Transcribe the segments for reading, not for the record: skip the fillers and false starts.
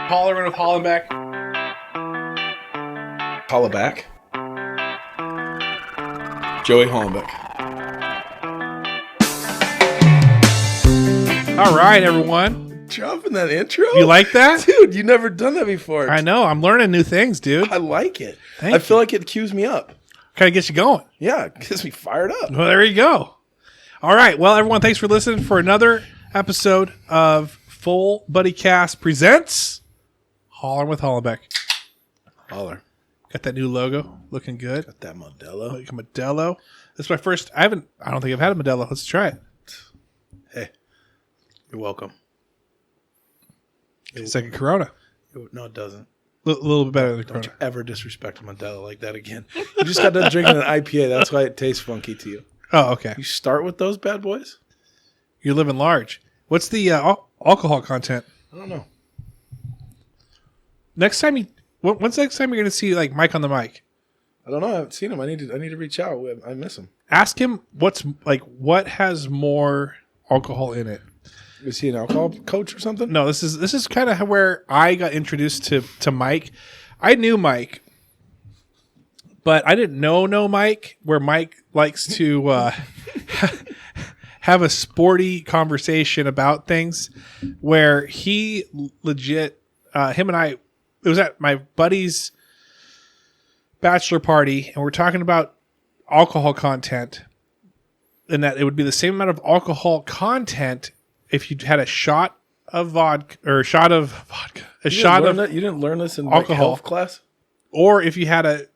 Hollerin with Hollenbeck. Holleback. Joey Hollenbeck. All right, everyone. Dropping that intro? You like that? Dude, you never done that before. I know. I'm learning new things, dude. I like it. Thank I feel like it cues me up. Kind of gets you going. Yeah, it gets me fired up. Well, there you go. All right. Well, everyone, thanks for listening for another episode of Full Buddy Cast presents Hollerin with Hollenbeck. Holler. Got that new logo, looking good. Got that Modelo. Like a Modelo. This is my first. I don't think I've had a Modelo. Let's try it. Hey, you're welcome. It's like a Corona. No, it doesn't. A little bit better than a Don't Corona. you ever disrespect a Modelo like that again. You just got done drinking an IPA. That's why it tastes funky to you. Oh, okay. You start with those bad boys? You're living large. What's the alcohol content? I don't know. When's the next time you're going to see like Mike on the mic? I don't know. I haven't seen him. I need to reach out. I miss him. Ask him what has more alcohol in it. Is he an alcohol coach or something? No, this is kind of where I got introduced to Mike. I knew Mike, but I didn't know Mike. Where Mike likes to have a sporty conversation about things. Where he legit, him and I, it was at my buddy's bachelor party, and we're talking about alcohol content, and that it would be the same amount of alcohol content if you had a shot of vodka or a shot of vodka, you didn't learn this in alcohol health class, or if you had a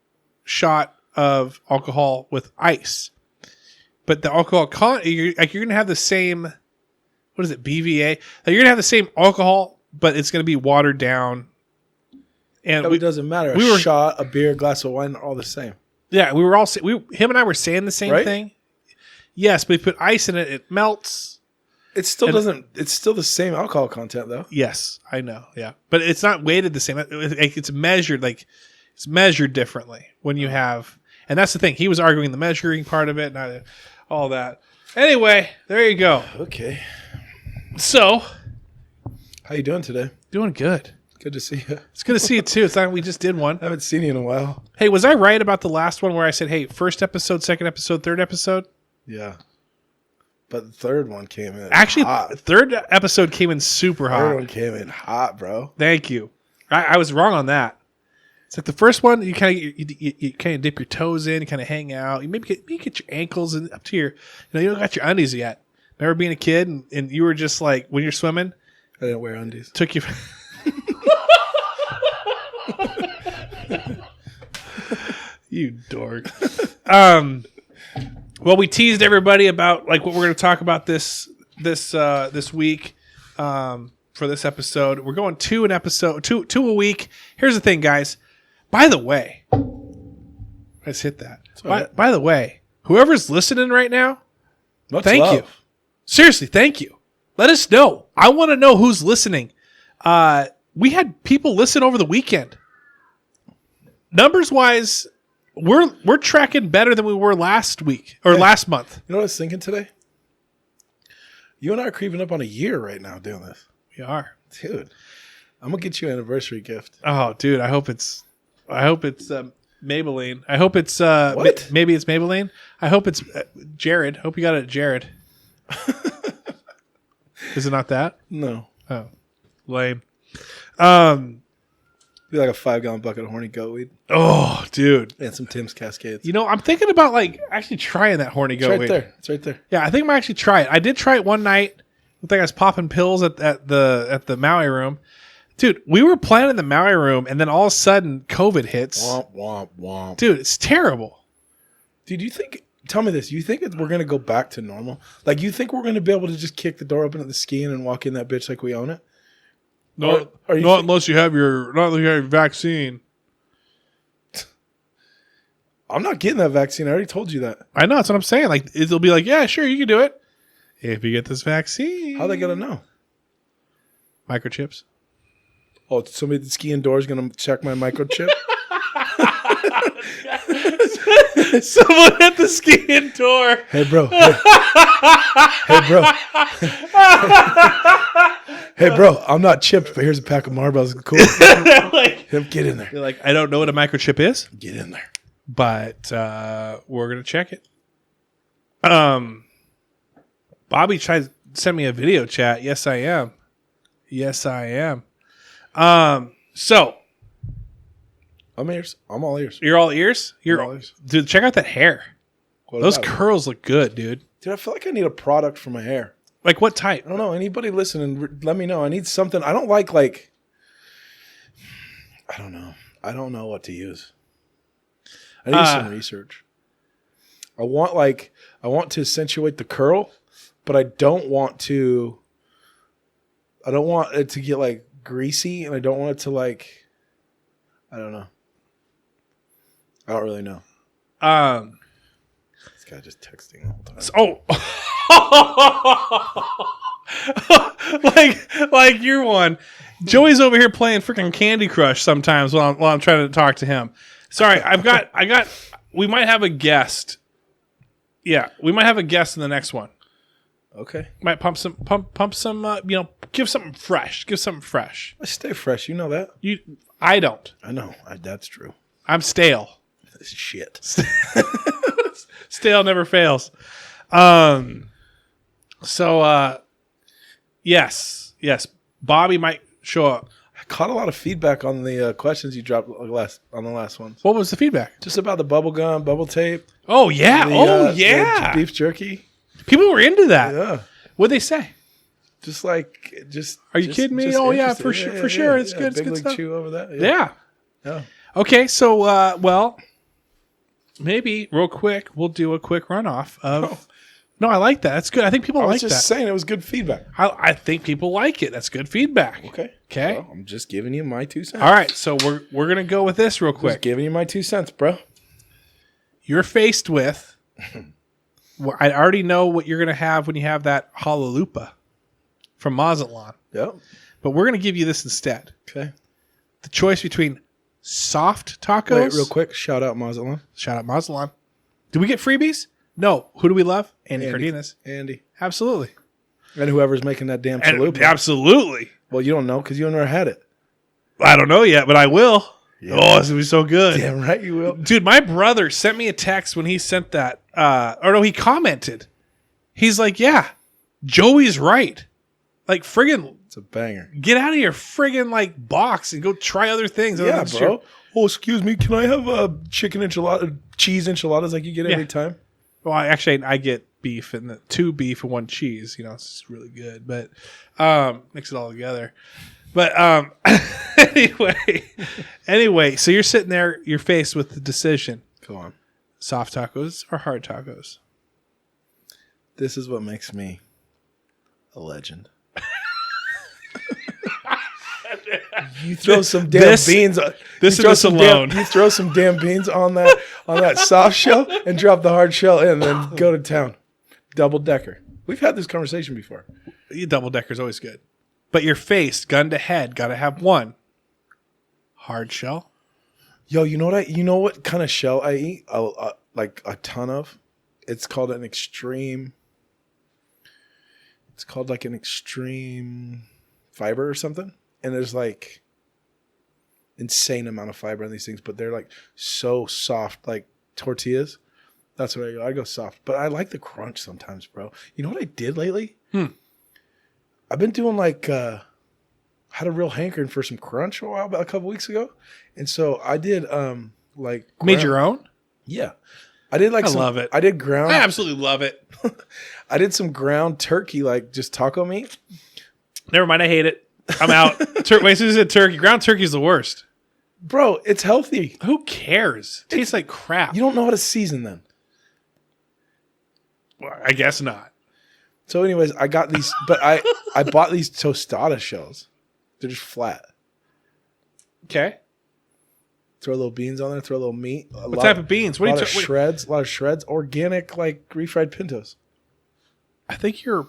shot of alcohol with ice. But the alcohol you're going to have the same. What is it? BVA. Like you're going to have the same alcohol, but it's going to be watered down. And it doesn't matter. A shot, a beer, a glass of wine, all the same. Yeah, we were all him and I were saying the same thing. Yes, but if you put ice in it, it melts. It still doesn't. It's still the same alcohol content, though. Yes, I know. Yeah, but it's not weighted the same. It's measured it's measured differently when you have, and that's the thing. He was arguing the measuring part of it, and all that. Anyway, there you go. Okay. So, how you doing today? Doing good. Good to see you. It's good to see you too. It's not we just did one. I haven't seen you in a while. Hey, was I right about the last one where I said, "Hey, first episode, second episode, third episode"? Yeah. But the third one came in actually hot. The third episode came in super hot. The third one came in hot, bro. Thank you. I was wrong on that. It's like the first one, you kind of dip your toes in, you kind of hang out. You maybe get your ankles in, up to your, you don't got your undies yet. Remember being a kid and you were just like, when you're swimming, I didn't wear undies. Took you. You dork. Well, we teased everybody about like what we're going to talk about this week for this episode. We're going two a week. Here's the thing, guys. By the way, let's hit that. By the way, whoever's listening right now, thank you. Seriously, thank you. Let us know. I want to know who's listening. We had people listen over the weekend. Numbers wise, we're tracking better than we were last week or last month. You know what I was thinking today? You and I are creeping up on a year right now doing this. We are. Dude, I'm going to get you an anniversary gift. Oh, dude, I hope it's Maybelline. I hope it's what? Maybe it's Maybelline. I hope it's Jared. Hope you got it at Jared. Is it not that? No. Oh, lame. Be like a 5-gallon bucket of horny goat weed. Oh, dude. And some Tim's Cascades. You know, I'm thinking about like actually trying that horny goat weed. It's right there. Yeah, I think I might actually try it. I did try it one night. Looked like I was popping pills at the Maui room. Dude, we were planning the Maui room, and then all of a sudden, COVID hits. Womp, womp, womp. Dude, it's terrible. Dude, tell me this, you think we're going to go back to normal? Like, you think we're going to be able to just kick the door open at the skiing and walk in that bitch like we own it? No, not unless you have your vaccine. I'm not getting that vaccine. I already told you that. I know. That's what I'm saying. Like, it'll be like, yeah, sure, you can do it. If you get this vaccine. How are they going to know? Microchips. Oh, somebody at the ski indoors going to check my microchip? Someone at the skiing door. Hey, bro. Hey, bro. Hey, bro. I'm not chipped, but here's a pack of marbles. Cool. Get in there. You're like, I don't know what a microchip is. Get in there. But we're going to check it. Bobby tried to send me a video chat. Yes, I am. So. I'm ears. I'm all ears. You're all ears? You're all ears. Dude, check out that hair. Those curls look good, dude. Dude, I feel like I need a product for my hair. Like what type? I don't know. Anybody listening, let me know. I need something. I don't like I don't know. I don't know what to use. I need some research. I want to accentuate the curl, but I don't want it to get like greasy, and I don't want it to I don't know. I don't really know. This guy just texting the whole time. like you're one. Joey's over here playing freaking Candy Crush sometimes while I'm trying to talk to him. Sorry, we might have a guest. Yeah, we might have a guest in the next one. Okay. Might pump some, give something fresh. I stay fresh. You know that. I don't. I know. That's true. I'm stale. Shit. Stale never fails. Yes. Bobby might show up. I caught a lot of feedback on the questions you dropped on the last ones. What was the feedback? Just about the bubble gum, bubble tape. Oh yeah. The beef jerky. People were into that. Yeah. What'd they say? Are you kidding me? Oh yeah, for sure. It's good. It's Big good League stuff. Chew over that. Yeah. Okay, so maybe real quick we'll do a quick runoff of. No, I like that. That's good. I think people like that. I was just saying it was good feedback. I think people like it. That's good feedback. Okay. Well, I'm just giving you my 2 cents. All right, so we're gonna go with this real quick. Just giving you my 2 cents, bro. You're faced with. Well, I already know what you're gonna have when you have that Halalupa from Mazatlan. Yep. But we're gonna give you this instead. Okay. The choice between soft tacos. Wait, real quick. Shout out Mazatlan. Shout out Mazatlan. Do we get freebies? No. Who do we love? Andy Cardenas. Andy. Absolutely. And whoever's making that damn chalupa. Absolutely. Well, you don't know because you never had it. I don't know yet, but I will. Yeah. Oh, this will be so good. Damn right you will. Dude, my brother sent me a text when he sent that. He commented. He's like, yeah, Joey's right. Like, friggin'. It's a banger. Get out of your friggin' box and go try other things. Yeah, bro. Oh, excuse me. Can I have a chicken enchilada, cheese enchiladas like you get every time? Well, I get beef and 2 beef and 1 cheese. It's really good, but mix it all together. But anyway, so you're sitting there, you're faced with the decision. Go on. Soft tacos or hard tacos? This is what makes me a legend. You throw some damn beans. You throw some damn beans on that soft shell and drop the hard shell in, and then go to town. Double decker. We've had this conversation before. Double decker's always good, but you're faced gun to head. Got to have one hard shell. Yo, you know what kind of shell I eat? Like a ton of. It's called an extreme. It's called like an extreme fiber or something. And there's like insane amount of fiber in these things, but they're like so soft, like tortillas. That's what I go. I go soft, but I like the crunch sometimes, bro. You know what I did lately? I've been doing had a real hankering for some crunch a couple weeks ago, and so I did made your own. Yeah, I did I love it. I did ground. I absolutely love it. I did some ground turkey, like just taco meat. Never mind, I hate it. I'm out. Wait, as soon as you said turkey, ground turkey is the worst. Bro, it's healthy. Who cares? It tastes like crap. You don't know how to season then. Well, I guess not. So anyways, I got these, but I bought these tostada shells. They're just flat. Okay. Throw a little beans on there. Throw a little meat. What type of beans? A lot of shreds. Organic, like refried pintos. I think you're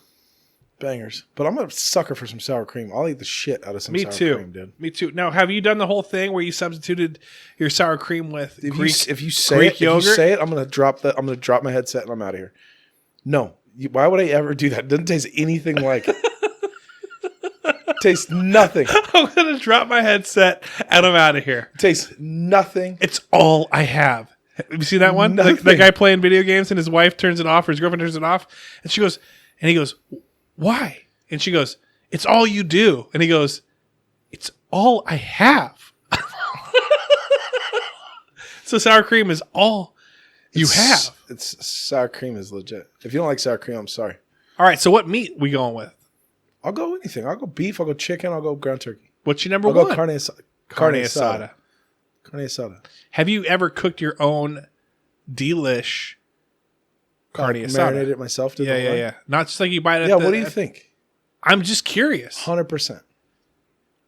Bangers. But I'm a sucker for some sour cream. I'll eat the shit out of some sour cream, dude. Me too. Now, have you done the whole thing where you substituted your sour cream with Greek if you say it, I'm gonna drop my headset and I'm out of here. No. Why would I ever do that? It doesn't taste anything like it. Tastes nothing. I'm gonna drop my headset and I'm out of here. Tastes nothing. It's all I have. You see that one? The guy playing video games and his wife turns it off, or his girlfriend turns it off, and he goes, why? And she goes, it's all you do. And he goes, it's all I have. So sour cream is all you have. Sour cream is legit. If you don't like sour cream, I'm sorry. All right, so what meat we going with? I'll go anything. I'll go beef. I'll go chicken. I'll go ground turkey. What's your number one? I'll go carne asada. Carne asada. Carne asada. Have you ever cooked your own delish carne asada? Marinated it myself. Yeah. Not just like you buy it. Yeah. What do you think? I'm just curious. 100%.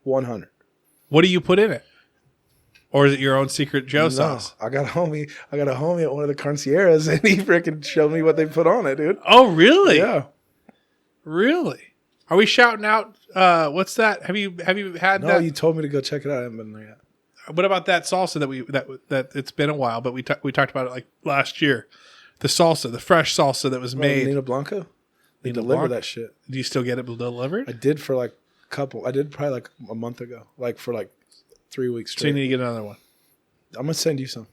100. What do you put in it? Or is it your own secret Joe sauce? I got a homie at one of the carnicieras, and he freaking showed me what they put on it, dude. Oh, really? Yeah. Really? Are we shouting out? What's that? Have you had that? No, you told me to go check it out. I haven't been there yet. What about that salsa that it's been a while, but we talked about it like last year. The salsa, the fresh salsa that was made. Nina Blanco? They deliver that shit. Do you still get it delivered? I did for like I did probably like a month ago, like for like 3 weeks straight. So you need to get another one. I'm going to send you some.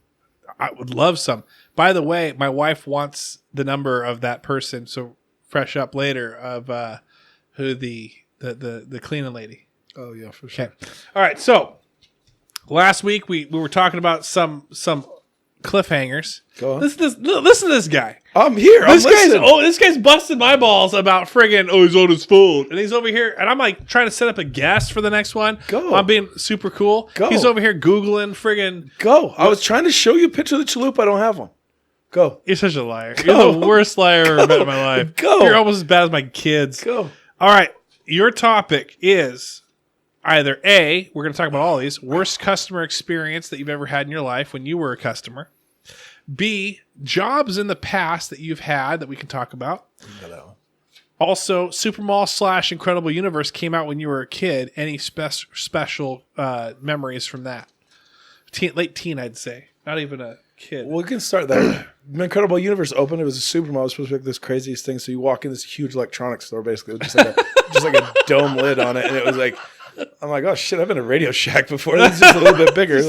I would love some. By the way, my wife wants the number of that person, so fresh up later, of who the cleaning lady. Oh, yeah, for sure. Okay. All right, so last week we were talking about some cliffhangers. Go on. Listen to this guy. I'm here. This guy's busting my balls about friggin' he's on his phone. And he's over here, and I'm like trying to set up a guest for the next one. Go. I'm being super cool. Go. He's over here Googling friggin'. Go. I was trying to show you a picture of the chalupa. I don't have one. Go. You're such a liar. Go. You're the worst liar I've ever met in my life. Go. You're almost as bad as my kids. Go. All right. Your topic is either A, we're going to talk about all these, worst customer experience that you've ever had in your life when you were a customer. B, jobs in the past that you've had that we can talk about. Also, Supermall / Incredible Universe came out when you were a kid. Any special memories from that? Late teen, I'd say. Not even a kid. Well, we can start that. Incredible Universe opened. It was a Supermall. It was supposed to be like this craziest thing. So you walk in this huge electronics store, basically. It was just like a dome lid on it. And it was like, I'm like, oh shit, I've been to Radio Shack before. This is just a little bit bigger.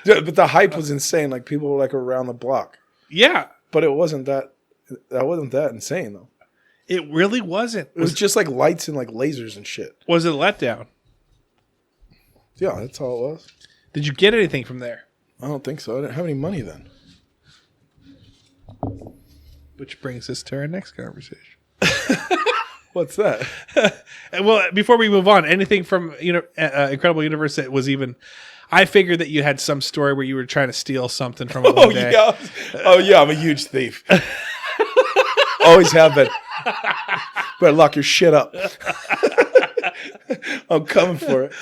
But the hype was insane. Like people were like around the block. Yeah. But it wasn't that insane though. It really wasn't. It was just like lights and like lasers and shit. Was it a letdown? Yeah, that's all it was. Did you get anything from there? I don't think so. I didn't have any money then. Which brings us to our next conversation. What's that? Well, before we move on, anything from Incredible Universe that was even... I figured that you had some story where you were trying to steal something from it one day. Yeah. Oh, yeah, I'm a huge thief. Always have been. Better lock your shit up. I'm coming for it.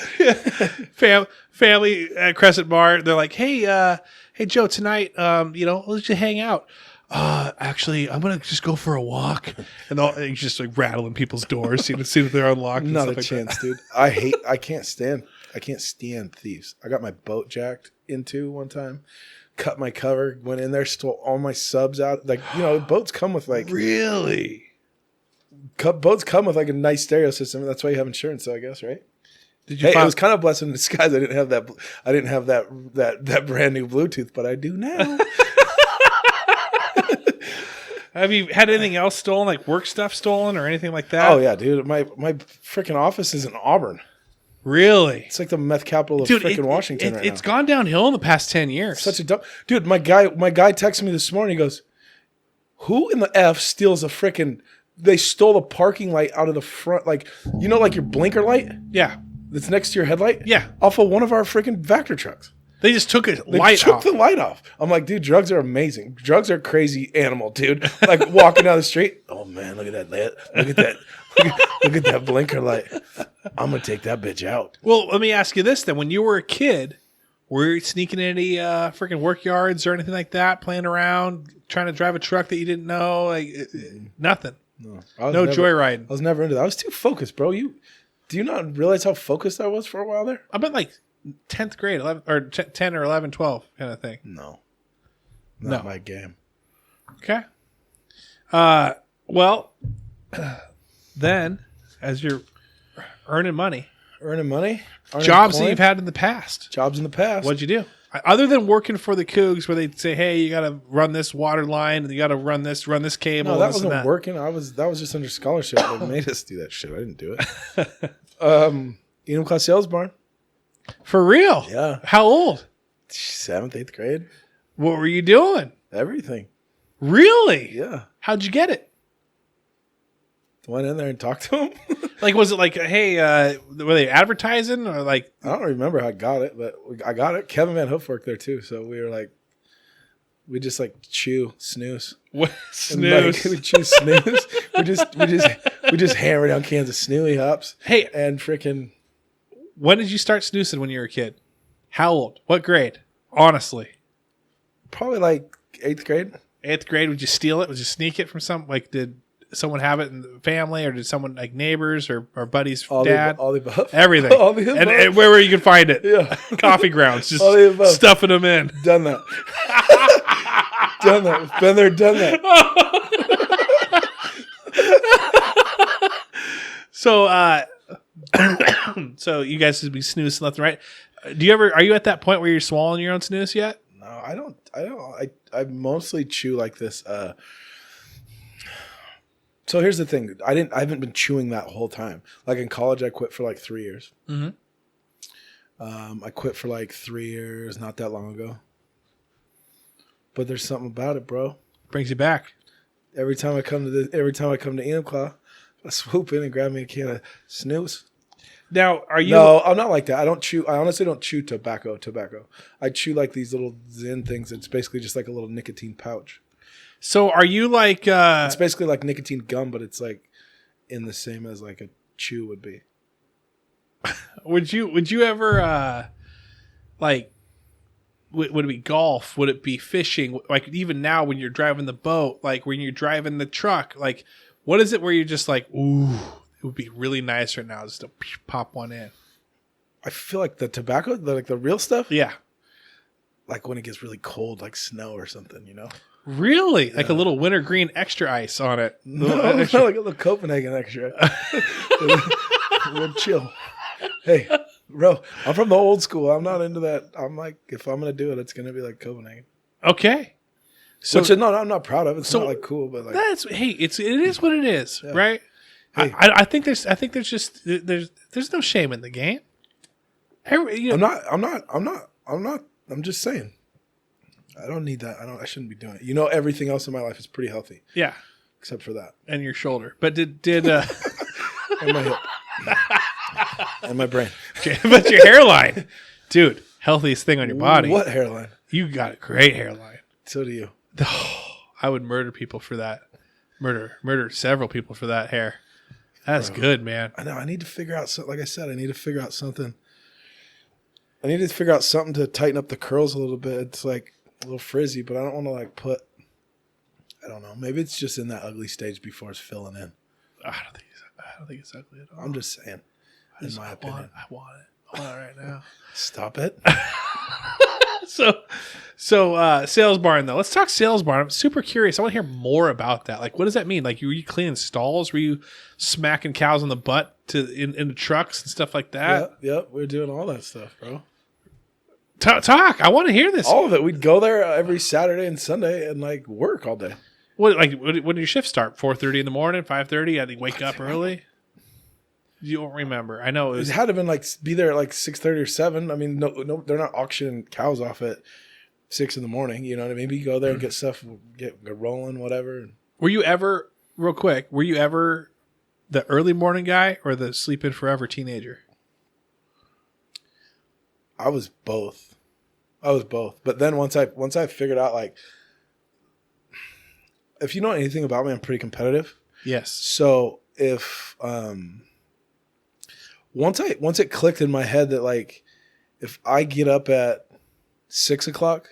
Family at Crescent Bar, they're like, hey Joe, tonight, let's just hang out. Actually, I'm gonna just go for a walk, and he's just like rattling people's doors, see if they're unlocked. Not a chance, dude. I can't stand thieves. I got my boat jacked into one time, cut my cover, went in there, stole all my subs out. Like boats come with like really. Boats come with like a nice stereo system. That's why you have insurance, though, I guess, right? It was kind of blessing in disguise. I didn't have that brand new Bluetooth, but I do now. Have you had anything else stolen, like work stuff stolen or anything like that? Oh yeah, dude. My freaking office is in Auburn. Really? It's like the meth capital of freaking Washington right now. It's gone downhill in the past 10 years. Such a dumb dude. My guy texted me this morning. He goes, "Who in the F steals a freaking?" They stole a parking light out of the front, like like your blinker light. Yeah, that's next to your headlight. Yeah, off of one of our freaking Vector trucks. They just took the light off. I'm like, dude, drugs are amazing. Drugs are crazy animal, dude. Like walking down the street. Oh man, look at that light. Look at that. Look at that blinker light. I'm gonna take that bitch out. Well, let me ask you this then: when you were a kid, were you sneaking in any freaking work yards or anything like that, playing around, trying to drive a truck that you didn't know? Like nothing. No, No joyriding. I was never into that. I was too focused, bro. Do you not realize how focused I was for a while there? I bet like 10th grade, 11 or 10 or 11, 12 kind of thing. No, not my game. Okay. Well, then as you're earning money, jobs that you've had in the past. Jobs in the past. What'd you do? Other than working for the Cougs, where they'd say, "Hey, you got to run this water line, and you got to run this cable." No, that wasn't working. That was just under scholarship. They made us do that shit. I didn't do it. Enumclaw Sales Barn. For real? Yeah. How old? 7th, 8th grade. What were you doing? Everything. Really? Yeah. How'd you get it? Went in there and talked to him. Like, was it like, hey, were they advertising or like? I don't remember how I got it, but I got it. Kevin Van Hoof worked there too, so we just like chew Snoose. What? Snoose. Like, we chew Snoose. we just hammer down cans of Snooey Hops. Hey, and freaking. When did you start snoozing when you were a kid? How old? What grade? Honestly, probably like 8th grade. 8th grade. Would you steal it? Would you sneak it from did someone have it in the family, or did someone like neighbors or buddies' dad? All the above. Everything. All the above. And wherever you can find it. Yeah. Coffee grounds. Just all the above. Stuffing them in. Done that. Done that. Been there, done that. So you guys would be snoozing left and right. Are you at that point where you're swallowing your own snooze yet? No, I don't. I mostly chew like this. So here's the thing. I haven't been chewing that whole time. Like in college, I quit for like 3 years. Mm-hmm. I quit for like 3 years, not that long ago. But there's something about it, bro. Brings you back. Every time I come to Enumclaw, I swoop in and grab me a can of Snoose. Now, are you? No, I'm not like that. I don't chew. I honestly don't chew tobacco. I chew like these little Zyn things. It's basically just like a little nicotine pouch. So are you like? It's basically like nicotine gum, but it's like in the same as like a chew would be. Would you ever like? Would it be golf? Would it be fishing? Like even now when you're driving the boat, like when you're driving the truck, like what is it where you're just like, ooh, it would be really nice right now just to pop one in. I feel like the tobacco, like the real stuff. Yeah. Like when it gets really cold, like snow or something, you know. Really? Yeah. Like a little wintergreen extra ice on it. No, like a little Copenhagen extra. A little chill. Hey, bro, I'm from the old school. I'm not into that. I'm like, if I'm going to do it, it's going to be like Copenhagen. Okay. So, which I'm not proud of. It's not like cool, but like it is what it is, yeah. Right? Hey. I think there's just there's no shame in the game. I'm just saying. I don't need that. I shouldn't be doing it. You know, everything else in my life is pretty healthy. Yeah. Except for that. And your shoulder. But did and my hip. And my brain. But your hairline. Dude, healthiest thing on your body. What hairline? You got a great hairline. So do you. I would murder people for that. Murder several people for that hair. That's good, man. I know. I need to figure out something. Like I said, I need to figure out something. I need to figure out something to tighten up the curls a little bit. It's like a little frizzy, but I don't want to like put, I don't know. Maybe it's just in that ugly stage before it's filling in. I don't think it's ugly at all. I'm just saying. In my opinion. I want it right now. Stop it. So sales barn though. Let's talk sales barn. I'm super curious. I want to hear more about that. Like, what does that mean? Like, were you cleaning stalls? Were you smacking cows on the butt in the trucks and stuff like that? Yep. We're doing all that stuff, bro. Talk. I want to hear this. All of it. We'd go there every Saturday and Sunday and like work all day. When did your shift start? 4:30 in the morning, 5:30. I think wake up early. You don't remember? I know it had to been like be there at like 6:30 or 7. I mean, no, they're not auctioning cows off at 6 in the morning. You know what I mean? Maybe you go there and get stuff, get rolling, whatever. Were you ever real quick? Were you ever the early morning guy or the sleep in forever teenager? I was both. But then once I figured out, like, if you know anything about me, I'm pretty competitive. Yes. So if once it clicked in my head that like if I get up at 6 o'clock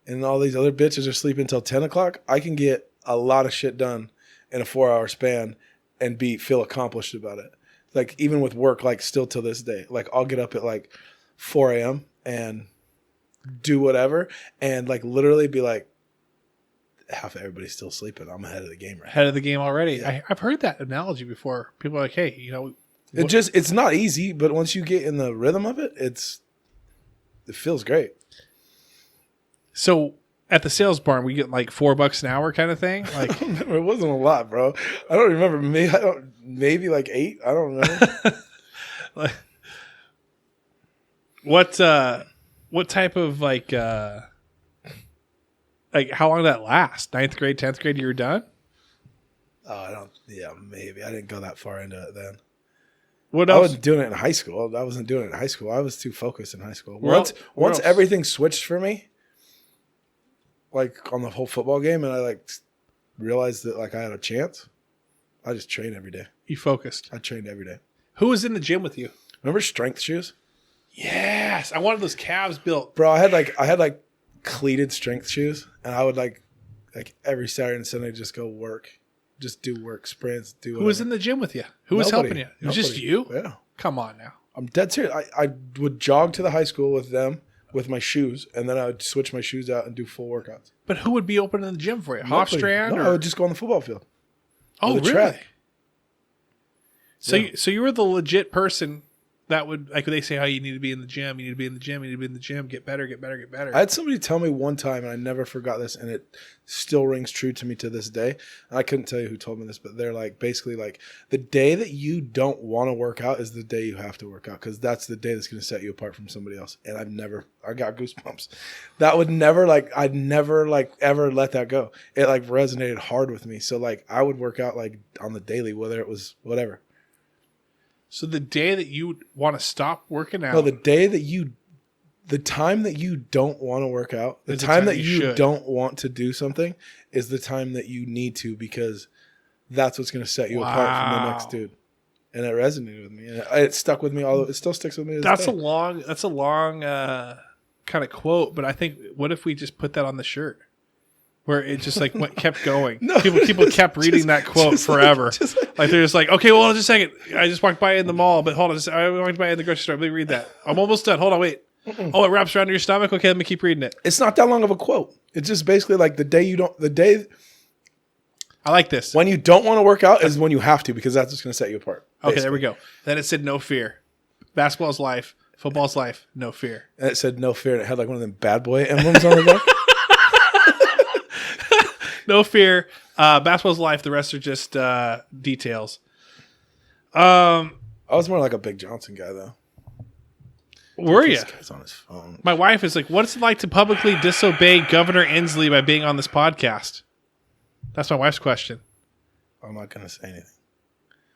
and all these other bitches are sleeping until 10 o'clock, I can get a lot of shit done in a 4-hour span and feel accomplished about it. Like even with work, like still to this day, like I'll get up at like 4 a.m. and do whatever and like literally be like, half everybody's still sleeping. I'm ahead of the game right now. Ahead of the game already. Yeah. I've heard that analogy before. People are like, hey, you know. It's not easy, but once you get in the rhythm of it, it feels great. So at the sales barn, we get like $4 an hour kind of thing. Like it wasn't a lot, bro. I don't remember. Maybe like 8. I don't remember. What type of like how long did that last? 9th grade, 10th grade, you were done? Oh, maybe. I didn't go that far into it then. What else? I wasn't doing it in high school. I wasn't doing it in high school. I was too focused in high school. Once everything switched for me, like on the whole football game, and I like realized that like I had a chance, I just trained every day. You focused. I trained every day. Who was in the gym with you? Remember strength shoes? Yes, I wanted those calves built. Bro, I had like cleated strength shoes, and I would like every Saturday and Sunday just go work. Just do work, sprints, do whatever. Who was in the gym with you? Who was helping you? It was just you? Yeah. Come on now. I'm dead serious. I would jog to the high school with them with my shoes, and then I would switch my shoes out and do full workouts. But who would be opening the gym for you? Hofstrand? No, I would just go on the football field. Oh, really? Track. So, so you were the legit person that would, like they say, how you need to be in the gym, you need to be in the gym, you need to be in the gym, get better, get better, get better. I had somebody tell me one time, and I never forgot this, and it still rings true to me to this day. And I couldn't tell you who told me this, but they're like, basically like, the day that you don't want to work out is the day you have to work out, because that's the day that's going to set you apart from somebody else. And I got goosebumps. That would never I'd never ever let that go. It like resonated hard with me. So like I would work out like on the daily, whether it was whatever. So the day that you want to stop working out. No, the time that you don't want to work out, the time that you don't want to do something is the time that you need to, because that's what's going to set you apart from the next dude. And it resonated with me. And it stuck with me. It still sticks with me. That's a long kind of quote, but I think, what if we just put that on the shirt? Where it just like kept going. No, people kept reading that quote forever. Like they're just like, okay, well, just a second. I just walked by in the mall, but hold on. I walked by in the grocery store. Let me read that. I'm almost done. Hold on, wait. Oh, it wraps around your stomach? Okay, let me keep reading it. It's not that long of a quote. It's just basically like the day. I like this. When you don't want to work out is when you have to, because that's what's going to set you apart. Basically. Okay, there we go. Then it said no fear. Basketball's life. Football's life. No fear. And it said no fear, and it had like one of them bad boy emblems on the back. No fear. Basketball's life. The rest are just details. I was more like a Big Johnson guy, though. Were you? This guy's on his phone. My wife is like, what's it like to publicly disobey Governor Inslee by being on this podcast? That's my wife's question. I'm not going to say anything.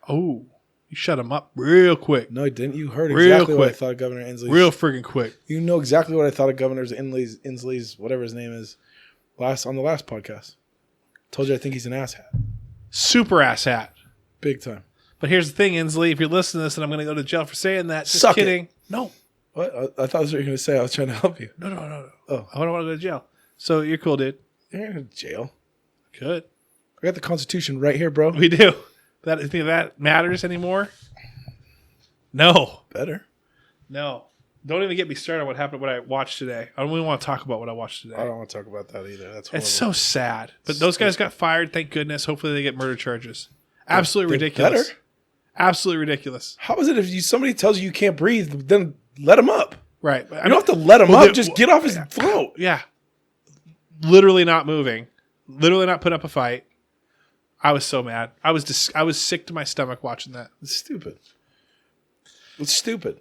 Oh, you shut him up real quick. No, I didn't. You heard exactly what I thought of Governor Inslee. Real friggin' quick. You know exactly what I thought of Governor Inslee's, whatever his name is, on the last podcast. Told you I think he's an asshat. Super asshat. Big time. But here's the thing, Inslee. If you're listening to this and I'm going to go to jail for saying that, just Suck kidding. It. No. What? I thought that's what you were going to say. I was trying to help you. No. Oh. I don't want to go to jail. So you're cool, dude. You're in jail. Good. I got the Constitution right here, bro. We do. You think that matters anymore? No. Better. No. Don't even get me started on what happened, what I watched today. I don't even want to talk about what I watched today. I don't want to talk about that either. That's horrible. It's so sad. But those guys got fired, thank goodness. Hopefully they get murder charges. Absolutely ridiculous. Better? Absolutely ridiculous. How is it if somebody tells you can't breathe, then let him up? Right. You don't have to let him up. Just get off his throat. Yeah. Literally not moving. Literally not put up a fight. I was so mad. I was sick to my stomach watching that. It's stupid. It's stupid.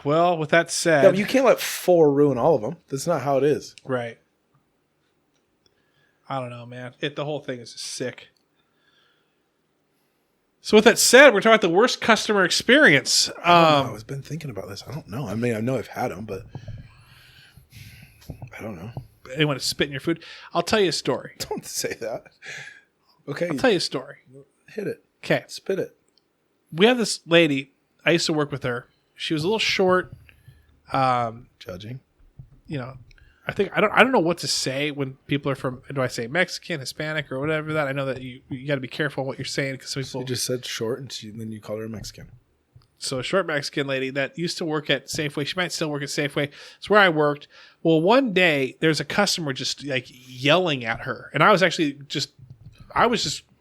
Well, with that said... Yeah, but you can't let 4 ruin all of them. That's not how it is. Right. I don't know, man. The whole thing is just sick. So with that said, we're talking about the worst customer experience. I've been thinking about this. I don't know. I mean, I know I've had them, but I don't know. Anyone to spit in your food? I'll tell you a story. Don't say that. Okay. I'll tell you a story. Hit it. Okay. Spit it. We have this lady. I used to work with her. She was a little short. Judging. You know. I don't know what to say when people are from. Do I say Mexican, Hispanic, or whatever? That I know that you got to be careful what you're saying because some people. You just said short, and then you called her a Mexican. So a short Mexican lady that used to work at Safeway. She might still work at Safeway. It's where I worked. Well, one day there's a customer just like yelling at her, and I was just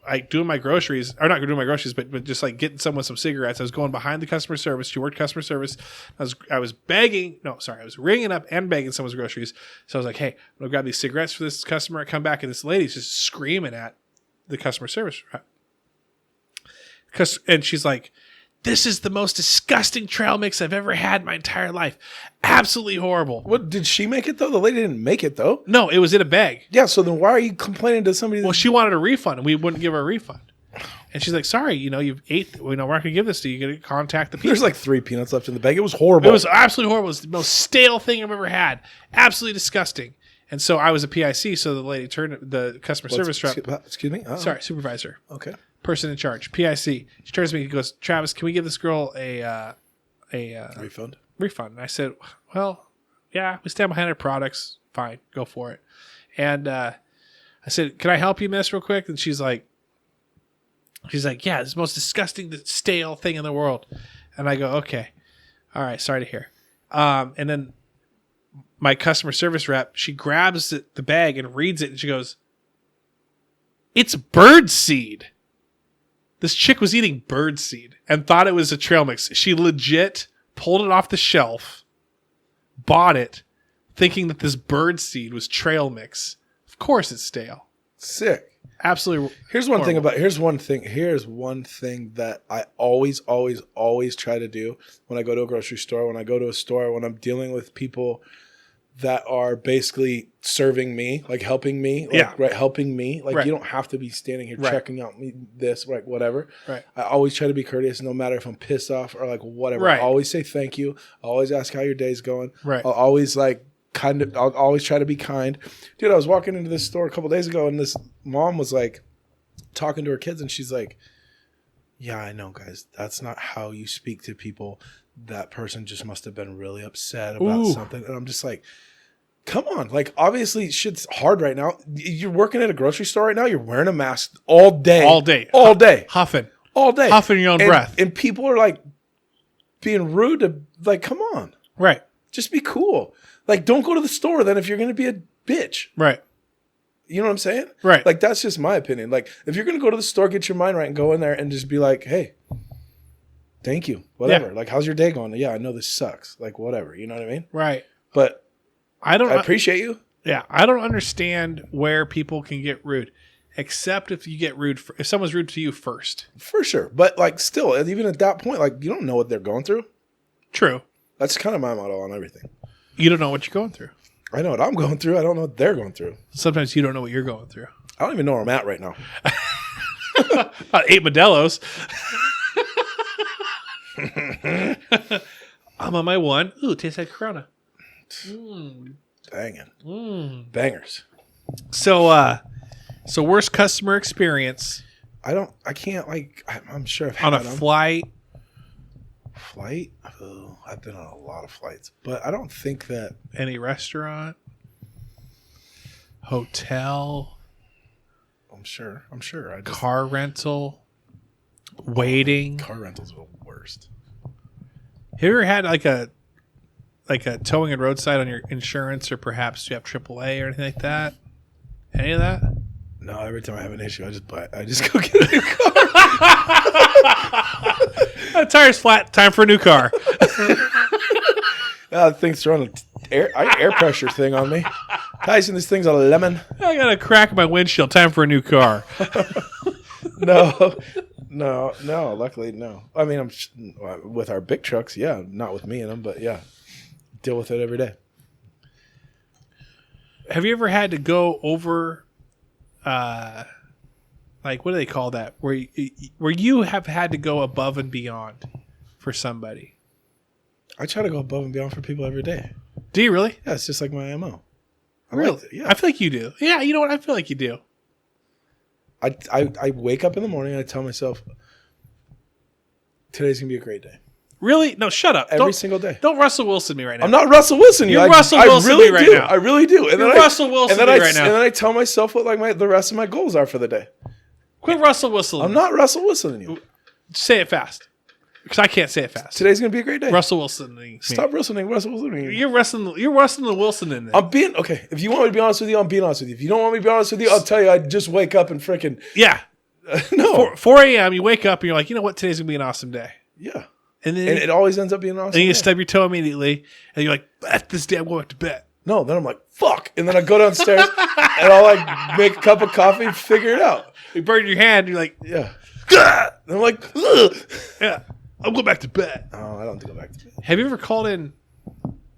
like doing my groceries, or not doing my groceries, but just like getting someone some cigarettes. I was going behind the customer service. She worked customer service. I was ringing up and begging someone's groceries. So I was like, hey, I'm gonna grab these cigarettes for this customer. I come back and this lady's just screaming at the customer service rep. And she's like, this is the most disgusting trail mix I've ever had in my entire life. Absolutely horrible. What, did she make it though? The lady didn't make it though. No, it was in a bag. Yeah, so then why are you complaining to somebody? Well, she wanted a refund, and we wouldn't give her a refund. And she's like, sorry, you've ate, we're not going to give this to you. You're going to contact the people. There's like 3 peanuts left in the bag. It was horrible. It was absolutely horrible. It was the most stale thing I've ever had. Absolutely disgusting. And so I was a PIC, so the lady turned the customer service rep. Excuse me? Sorry, supervisor. Okay. Person in charge, PIC. She turns to me and goes, Travis, can we give this girl a Refund? Refund. And I said, well, yeah, we stand behind our products. Fine, go for it. And I said, can I help you, miss, real quick? And she's like, yeah, it's the most disgusting, stale thing in the world. And I go, okay. All right, sorry to hear. And then my customer service rep, she grabs the bag and reads it, and she goes, it's bird seed. This chick was eating bird seed and thought it was a trail mix. She legit pulled it off the shelf, bought it, thinking that this bird seed was trail mix. Of course it's stale. Sick. Absolutely. Here's one thing that I always try to do when I go to a grocery store, when I go to a store, when I'm dealing with people that are basically serving me, like helping me, helping me. Like you don't have to be standing here checking out me this, like whatever. Right. I always try to be courteous, no matter if I'm pissed off or like whatever. Right. I always say thank you. I always ask how your day's going. Right. I'll always I'll always try to be kind. Dude, I was walking into this store a couple days ago, and this mom was like talking to her kids, and she's like, yeah, I know, guys, that's not how you speak to people. That person just must have been really upset about something. And I'm just like, come on. Like, obviously shit's hard right now. You're working at a grocery store right now. You're wearing a mask all day. Huffing. All day. Huffing your own breath. And people are like being rude to, like, come on. Right. Just be cool. Like, don't go to the store then if you're going to be a bitch. Right. You know what I'm saying? Right. Like, that's just my opinion. Like, if you're going to go to the store, get your mind right and go in there and just be like, hey, thank you. Whatever. Yeah. Like, how's your day going? Yeah, I know this sucks. Like, whatever. You know what I mean? Right. But I appreciate you. Yeah. I don't understand where people can get rude, except if you get rude, if someone's rude to you first. For sure. But, like, still, even at that point, like, you don't know what they're going through. True. That's kind of my motto on everything. You don't know what you're going through. I know what I'm going through. I don't know what they're going through. Sometimes you don't know what you're going through. I don't even know where I'm at right now. 8 Modelo's. I'm on my one. Ooh, tastes like Corona. Banging. Bangers. So worst customer experience. I can't, like, I'm sure I've on had a them. flight. Flight? Oh, I've been on a lot of flights, but I don't think that. Any restaurant. Hotel. I'm sure. Car rental. Waiting. Car rentals are the worst. Have you ever had like a towing and roadside on your insurance, or perhaps you have AAA or anything like that? Any of that? No, every time I have an issue, I just go get a new car. Tire's flat. Time for a new car. Thing's throwing air pressure thing on me. Tyson, this thing's a lemon. I got a crack in my windshield. Time for a new car. No. Luckily, no. I mean, I'm with our big trucks. Yeah, not with me in them, but yeah, deal with it every day. Have you ever had to go over, like, what do they call that? Where you have had to go above and beyond for somebody? I try to go above and beyond for people every day. Do you really? Yeah, it's just like my MO. Really? Yeah. I feel like you do. Yeah, you know what? I feel like you do. I wake up in the morning and I tell myself, today's going to be a great day. Really? No, shut up. Every single day. Don't Russell Wilson me right now. I'm not Russell Wilson. You're Russell Wilson really right do. now. I really do. And You're then Russell Wilson and then right now. And then I tell myself what like the rest of my goals are for the day. Quit Russell Wilson. I'm not Russell Wilson you. Say it fast. Because I can't say it fast. Today's going to be a great day. Russell Wilson. Stop Russell Wilson. You're wrestling the Wilson in there. I'm being, okay, if you want me to be honest with you, I'm being honest with you. If you don't want me to be honest with you, I'll tell you I just wake up and freaking. Yeah. No. 4 a.m., you wake up and you're like, you know what? Today's going to be an awesome day. Yeah. And then it always ends up being an awesome and you day. stub your toe immediately and you're like, at this day, I'm going to bed. No, then I'm like, fuck. And then I go downstairs and I'll like make a cup of coffee and figure it out. You burn your hand. You're like, yeah. And I'm like, ugh. Yeah, I'm going back to bed. Oh, I don't have to go back to bed. Have you ever called in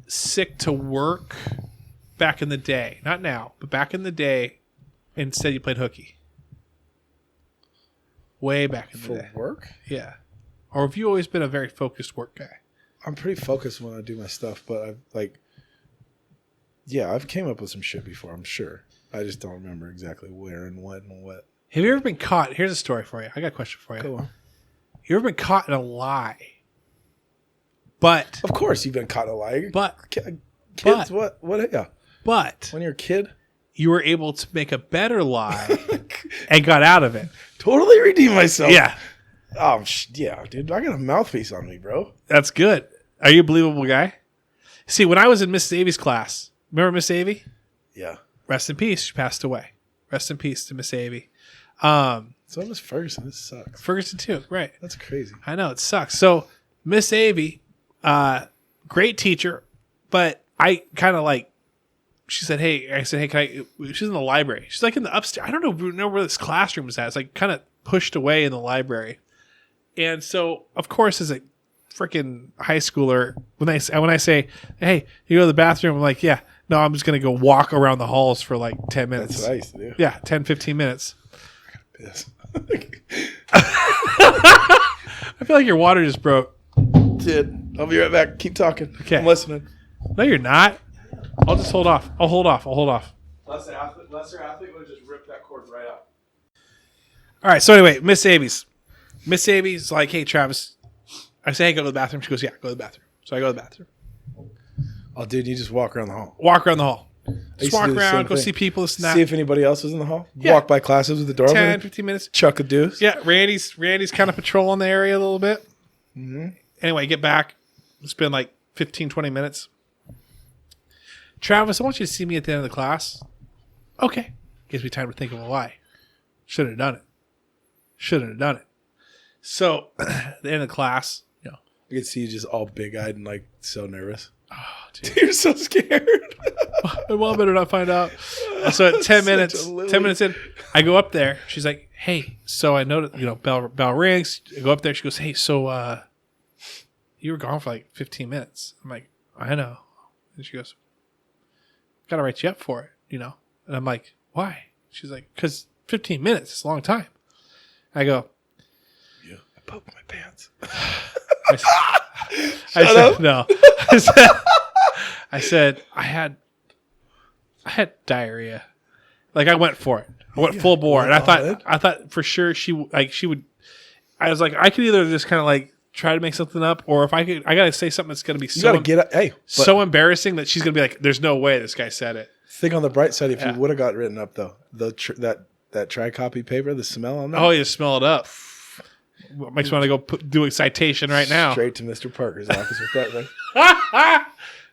sick to work back in the day? Not now, but back in the day. Instead, you played hooky. Way back in the day. For work? Yeah. Or have you always been a very focused work guy? I'm pretty focused when I do my stuff, but I've came up with some shit before, I'm sure. I just don't remember exactly where and when and what. Have you ever been caught? Here's a story for you. I got a question for you. Go on. You ever been caught in a lie? But Of course you've been caught in a lie. Kids, but- what? Yeah. but When you're a kid? you were able to make a better lie and got out of it. Totally redeem myself. Yeah. Oh, yeah, dude. I got a mouthpiece on me, bro. That's good. Are you a believable guy? See, when I was in Miss Avy's class, remember Miss Avy? Yeah. Rest in peace. She passed away. Rest in peace to Miss Avy. So Miss Ferguson. This sucks. Ferguson too. Right. That's crazy. I know. It sucks. So Miss Avy, great teacher, but I kind of like, she said, hey, can I, she's in the library. She's like in the upstairs. I don't know where this classroom is at. It's like kind of pushed away in the library. And so, of course, as a freaking high schooler, when I say, hey, you go to the bathroom, I'm like, yeah, no, I'm just going to go walk around the halls for like 10 minutes. That's what I used to do. Yeah, 10, 15 minutes. Piss. I feel like your water just broke. Dude, I'll be right back. Keep talking. Okay. I'm listening. No, you're not. I'll just hold off. I'll hold off. Lesser athlete would just rip that cord right out. All right. So anyway, Miss Avy's like, hey, Travis. I say, hey, go to the bathroom. She goes, yeah, go to the bathroom. So I go to the bathroom. Oh, dude, you just walk around the hall. Walk around the hall. Just used to walk do the same around, go thing. see people, this and that. See if anybody else was in the hall. Yeah. Walk by classes with the door 10, open. 15 minutes. Chuck a deuce. Yeah, Randy's kind of patrolling the area a little bit. Mm-hmm. Anyway, get back. It's been like 15, 20 minutes. Travis, I want you to see me at the end of the class. Okay. Gives me time to think of a lie. Shouldn't have done it. So, at the end of the class, you know. I could see you just all big-eyed and like so nervous. Oh, dude. You're so scared. My mom better not find out. So at 10 minutes in, I go up there. She's like, hey, so I know that, bell rings. I go up there. She goes, hey, so you were gone for like 15 minutes. I'm like, I know. And she goes, got to write you up for it, And I'm like, why? She's like, because 15 minutes is a long time. I go, yeah, I pooped my pants. I said, no. I said, I had diarrhea. Like I went for it. I went full bore. And I thought for sure she would, I was like, I could either just kind of like try to make something up, or if I got to say something that's going to be so embarrassing that she's going to be like, there's no way this guy said it. Think on the bright side, if you would have got written up though, that tri-copy paper, the smell on that. Oh, you smell it up. Makes me want to go do a citation right now. Straight to Mr. Parker's office with that thing.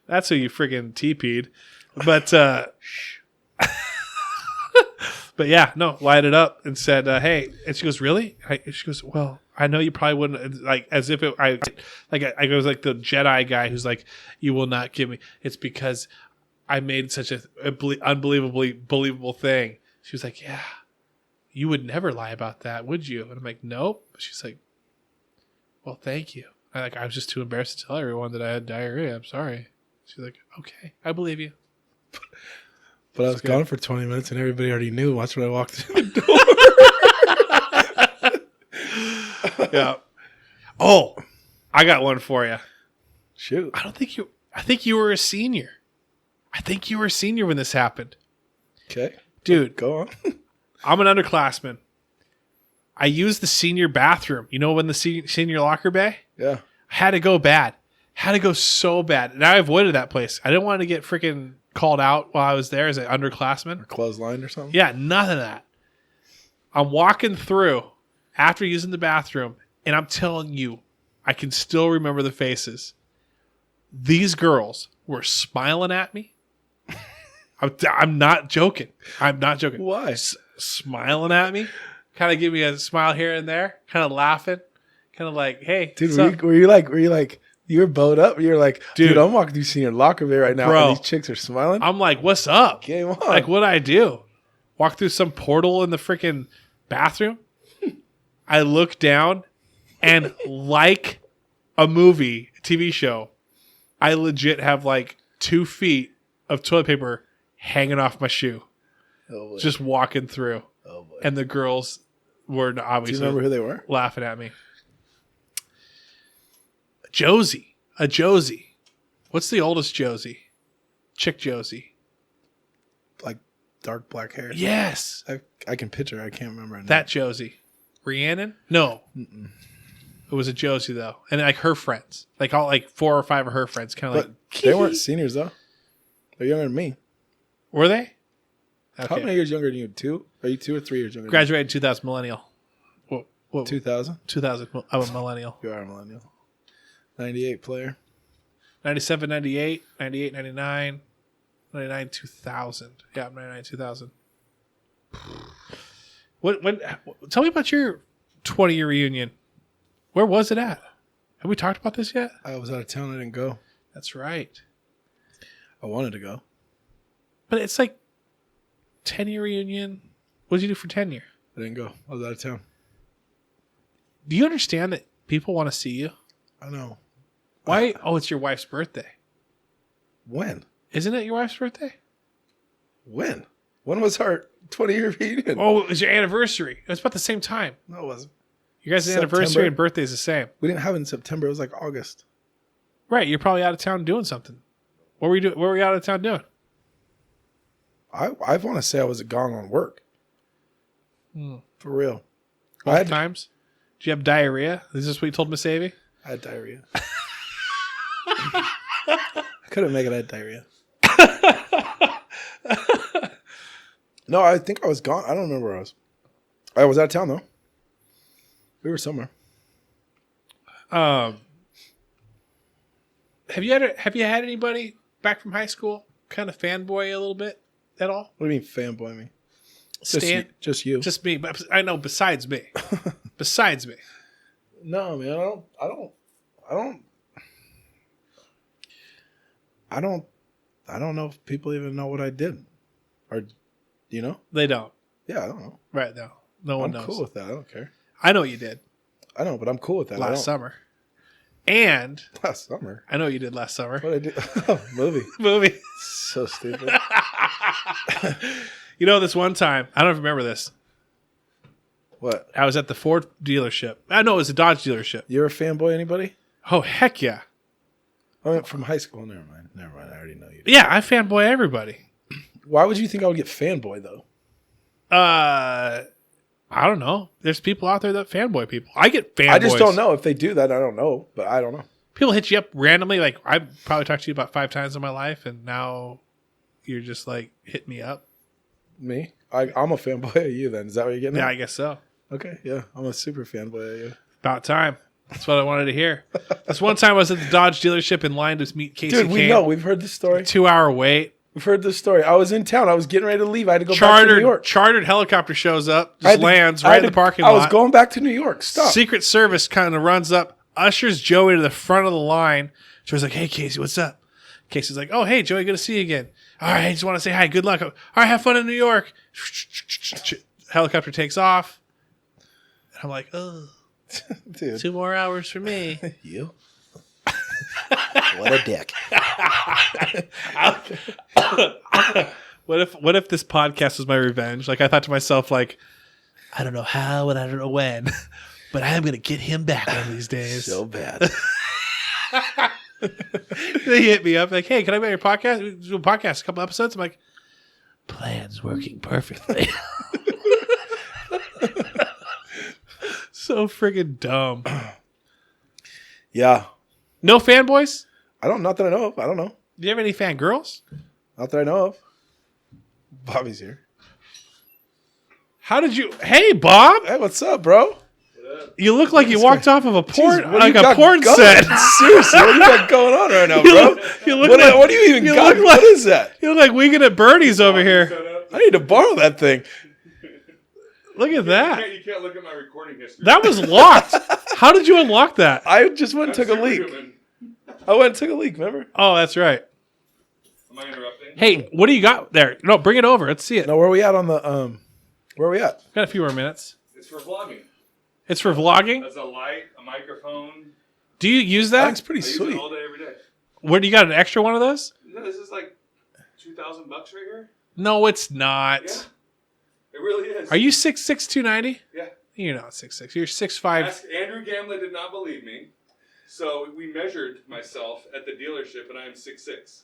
That's who you friggin' TP'd. But, but yeah, no, lied it up and said, hey, and she goes, really? She goes, well, I know you probably wouldn't, like, as if I was like the Jedi guy who's like, you will not give me, it's because I made such a unbelievably believable thing. She was like, yeah, you would never lie about that, would you? And I'm like, nope. She's like, well, thank you. I was just too embarrassed to tell everyone that I had diarrhea. I'm sorry. She's like, okay, I believe you. But I was gone for 20 minutes and everybody already knew. Watch when I walked through the door. Yeah. Oh, I got one for you. Shoot. I think you were a senior. I think you were a senior when this happened. Okay. Dude. Go on. I'm an underclassman. I used the senior bathroom. You know when the senior locker bay? Yeah. I Had to go bad. Had to go so bad. And I avoided that place. I didn't want to get freaking called out while I was there as an underclassman. Or clotheslined or something? Yeah, none of that. I'm walking through after using the bathroom, and I'm telling you, I can still remember the faces. These girls were smiling at me. I'm not joking. I'm not joking. Why? Smiling at me. Kind of give me a smile here and there. Kind of laughing. Kind of like, hey. Dude, were you like, you were bowed up? You're like, dude, I'm walking through senior locker bay right now, bro, and these chicks are smiling? I'm like, what's up? Game on. Like, what'd I do? Walk through some portal in the freaking bathroom? I look down, and like a movie, TV show, I legit have like 2 feet of toilet paper hanging off my shoe. Oh boy. Just walking through. Oh boy. And the girls were obviously Do you remember who they were? laughing at me. Josie. A Josie. What's the oldest Josie? Chick Josie. Like dark black hair. Yes. I can picture. I can't remember her name. That Josie. Rhiannon? No. Mm-mm. It was a Josie though. And like her friends. Like all like 4 or 5 of her friends. Kind of But like they weren't seniors though. They're younger than me. Were they? How many years younger than you? 2? Are you 2 or 3 years younger? Graduated in 2000 millennial. What 2000? 2000. I'm a millennial. You are a millennial. 98 player. 97, 98, 98, 99, 99, 2000. Yeah, I'm 99, 2000. Tell me about your 20-year reunion. Where was it at? Have we talked about this yet? I was out of town. I didn't go. That's right. I wanted to go. But it's like 10-year reunion. What did you do for 10 year? I didn't go. I was out of town. Do you understand that people want to see you? I know. Why? Oh, it's your wife's birthday. When? Isn't it your wife's birthday? When? When was our 20-year reunion? Oh, it was your anniversary. It was about the same time. No, it wasn't. Your guys' anniversary and birthday is the same. We didn't have it in September. It was like August. Right. You're probably out of town doing something. What were you doing? What were you out of town doing? I want to say I was gone on work. For real. Both times? Did you have diarrhea? Is this what you told Miss Avey? I had diarrhea. I couldn't make it. I had diarrhea. No, I think I was gone. I don't remember where I was. I was out of town, though. We were somewhere. Have you had anybody back from high school kind of fanboy a little bit at all? What do you mean fanboy me? Just you. Just me. But I know besides me. Besides me. No, man. I don't know if people even know what I did. Or, you know? They don't. Yeah, I don't know. Right, no. No one knows. I'm cool with that. I don't care. I know what you did. I know, but I'm cool with that. Last summer. And last summer? I know what you did last summer. What did I do? Oh, movie. So stupid. You know, this one time, I don't remember this. What? I was at the Ford dealership. I know it was a Dodge dealership. You're a fanboy, anybody? Oh, heck yeah. I went from high school. Never mind. I already know you. Yeah, I fanboy everybody. Why would you think I would get fanboy, though? I don't know. There's people out there that fanboy people. I get fanboys. I just don't know. If they do that, I don't know. But I don't know. People hit you up randomly. Like, I've probably talked to you about 5 times in my life, and now you're just like, hit me up. Me? I'm a fanboy of you then. Is that what you're getting at? Yeah, I guess so. Okay, yeah. I'm a super fanboy of you. About time. That's what I wanted to hear. This one time I was at the Dodge dealership in line to meet Casey Dude, we Kane. know. We've heard this story. 2-hour wait. We've heard this story. I was in town. I was getting ready to leave. I had to go back to New York. Chartered helicopter shows up, just lands right in the parking lot. I was going back to New York. Stop. Secret Service kind of runs up, ushers Joey to the front of the line. Joey's like, hey, Casey, what's up? Casey's like, oh, hey, Joey, good to see you again. All right, I just want to say hi. Good luck. All right, have fun in New York. Helicopter takes off. And I'm like, oh, dude. 2 more hours for me. You? What a dick. What if this podcast was my revenge? Like, I thought to myself, like, I don't know how and I don't know when, but I am going to get him back one of these days. So bad. They hit me up like, hey, can I be on your podcast? Do a podcast, a couple episodes. I'm like, plan's working perfectly. So friggin' dumb. Yeah. No fanboys? Not that I know of. I don't know. Do you have any fangirls? Not that I know of. Bobby's here. How did you? Hey, Bob. Hey, what's up, bro? You look like you walked off of a porn, Jeez, what like do you a got porn going? set. Seriously, what do you got going on right now, bro? You look What do you even got? look What is that? You look like Weekend at Bernie's over here. I need to borrow that thing. Look at that. You can't look at my recording history. That was locked. How did you unlock that? I just went and took a leak. I went and took a leak, remember? Oh, that's right. Am I interrupting? Hey, what do you got there? No, bring it over. Let's see it. No, where are we at on the where are we at? Got a few more minutes. It's for vlogging. It's for vlogging. That's a light, a microphone. Do you use That that? looks pretty I use sweet. it all day, every day. Where do you got an extra one of those? No, this is like $2,000 right here. No, it's not. Yeah, it really is. Are you 6'6", 290? Yeah. You're not 6'6". You're 6'5". Ask Andrew Gamlin did not believe me, so we measured myself at the dealership, and I am 6'6".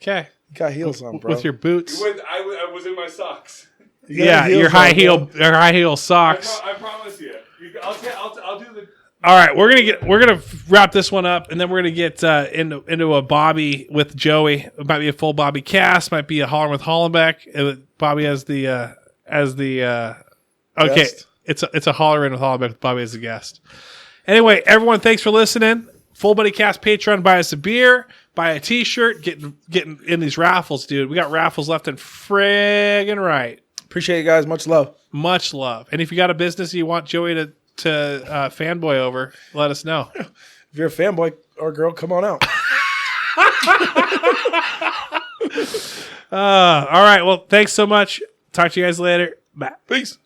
Okay. You got heels on, bro. With your boots. I was in my socks. You got Yeah, heels your on, your high heel socks. I promise you. I'll do the. All right, we're gonna wrap this one up, and then we're gonna get into a Bobby with Joey. It might be a full Bobby cast, might be a Hollerin with Hollenbeck. Bobby as the okay. Guest. It's a Hollerin with Hollenbeck with Bobby as the guest. Anyway, everyone, thanks for listening. Full Buddy Cast Patreon. Buy us a beer, buy a T-shirt, getting in these raffles, dude. We got raffles left and friggin' right. Appreciate you guys. Much love. Much love. And if you got a business you want Joey to fanboy over, let us know. If you're a fanboy or girl, come on out. All right. Well, thanks so much. Talk to you guys later. Bye. Peace.